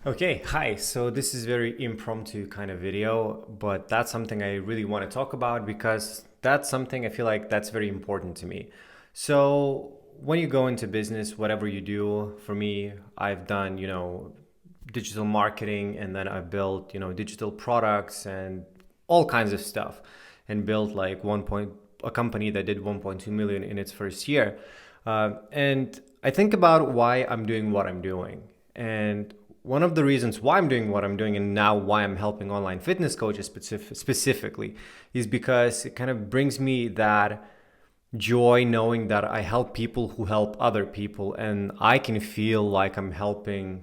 Okay, hi. So this is very impromptu kind of video, but that's something I really want to talk about because that's something I feel like that's very important to me. So when you go into business, whatever you do, for me, I've done, digital marketing and then I've built, digital products and all kinds of stuff and built like a company that did 1.2 million in its first year. And I think about why I'm doing what I'm doing. And one of the reasons why I'm doing what I'm doing and now why I'm helping online fitness coaches specifically is because it kind of brings me that joy knowing that I help people who help other people and I can feel like I'm helping,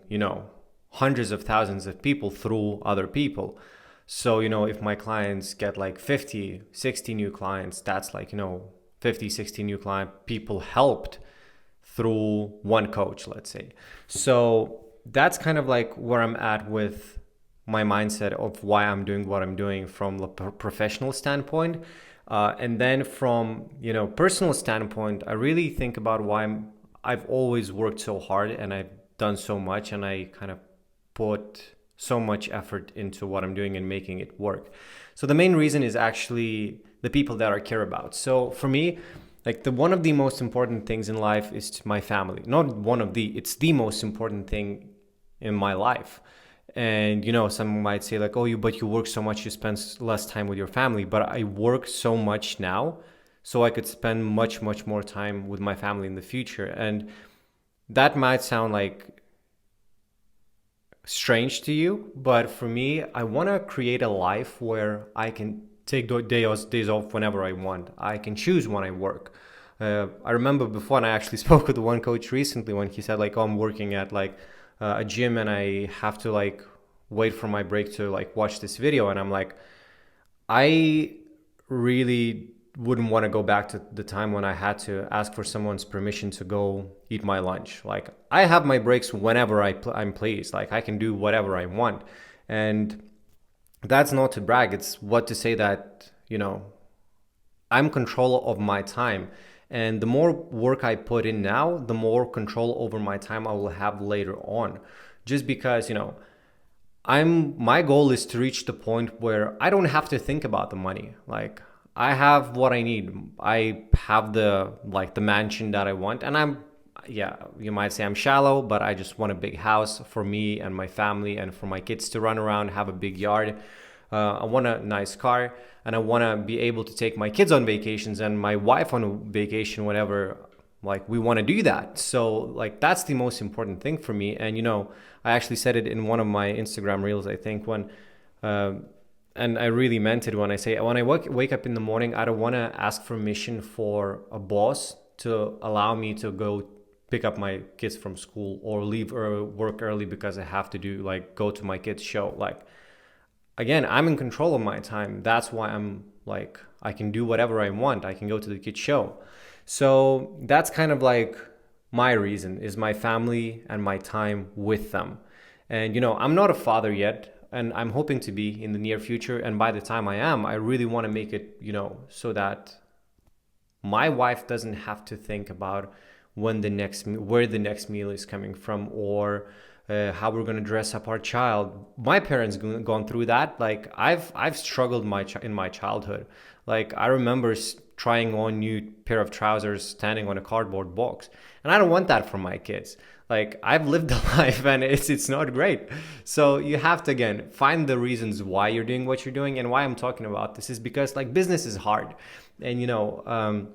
hundreds of thousands of people through other people. So, if my clients get like 50, 60 new clients, that's like, 50, 60 new client people helped through one coach, let's say. So that's kind of like where I'm at with my mindset of why I'm doing what I'm doing from the professional standpoint. And then from, personal standpoint, I really think about why I've always worked so hard and I've done so much and I kind of put so much effort into what I'm doing and making it work. So the main reason is actually the people that I care about. So for me, like the one of the most important things in life is my family. Not one of the, it's the most important thing in my life. And some might say like, oh, you work so much, you spend less time with your family. But I work so much now, so I could spend much, much more time with my family in the future. And that might sound like strange to you, but for me, I want to create a life where I can take days off whenever I want. I can choose when I work. I remember before, and I actually spoke with one coach recently when he said like, "Oh, I'm working at like a gym, and I have to like wait for my break to like watch this video," and I'm like, I really wouldn't want to go back to the time when I had to ask for someone's permission to go eat my lunch. Like I have my breaks whenever I'm pleased. Like I can do whatever I want, and that's not to brag. It's what to say that I'm control of my time. And the more work I put in now, the more control over my time I will have later on. Just because, my goal is to reach the point where I don't have to think about the money. Like I have what I need. I have the mansion that I want and yeah, you might say I'm shallow, but I just want a big house for me and my family and for my kids to run around, have a big yard. I want a nice car and I want to be able to take my kids on vacations and my wife on a vacation whenever like we want to do that. So like that's the most important thing for me. And I actually said it in one of my Instagram reels, I think, when uh, and I really meant it when I say when I wake up in the morning, I don't want to ask permission for a boss to allow me to go pick up my kids from school or leave or work early because I have to do like go to my kids show. Like again, I'm in control of my time. That's why I'm like I can do whatever I want. I can go to the kids show. So that's kind of like my reason is my family and my time with them. And I'm not a father yet, and I'm hoping to be in the near future. And by the time I am, I really want to make it, so that my wife doesn't have to think about where the next meal is coming from or how we're going to dress up our child. My parents gone through that. Like I've struggled in my childhood. Like I remember trying on new pair of trousers standing on a cardboard box, and I don't want that for my kids. Like I've lived a life and it's not great. So you have to again find the reasons why you're doing what you're doing. And why I'm talking about this is because like business is hard, and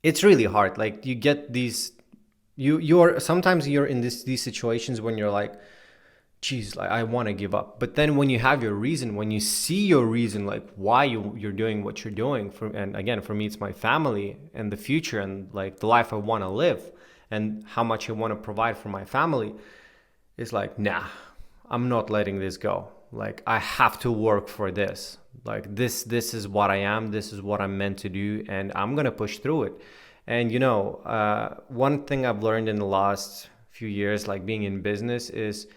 it's really hard. Like you get these, you're sometimes you're in these situations when you're like, geez, like I want to give up. But then when you have your reason, when you see your reason, like why you're doing what you're doing for, and again, for me, it's my family and the future and like the life I want to live and how much I want to provide for my family. It's like, nah, I'm not letting this go. Like I have to work for this. Like this is what I am. This is what I'm meant to do, and I'm gonna push through it. And one thing I've learned in the last few years, like being in business, is,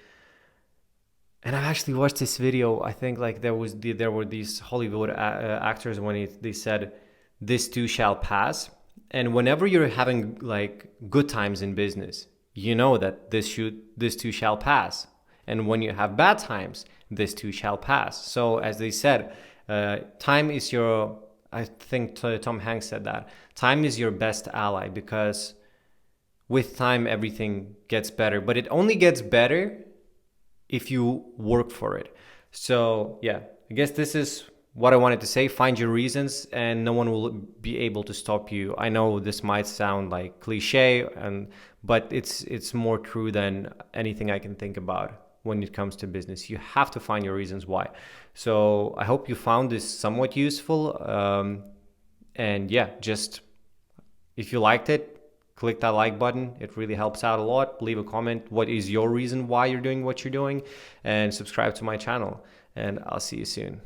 and I've actually watched this video. I think like there were these Hollywood actors when they said, "This too shall pass." And whenever you're having like good times in business, you know that this too shall pass. And when you have bad times, this too shall pass. So as they said, time is your, I think Tom Hanks said that, time is your best ally, because with time everything gets better, but it only gets better if you work for it. So yeah, I guess this is what I wanted to say. Find your reasons and no one will be able to stop you. I know this might sound like cliche, but it's more true than anything I can think about when it comes to business. You have to find your reasons why. So I hope you found this somewhat useful. And yeah, just if you liked it, click that like button. It really helps out a lot. Leave a comment. What is your reason why you're doing what you're doing? And subscribe to my channel. And I'll see you soon.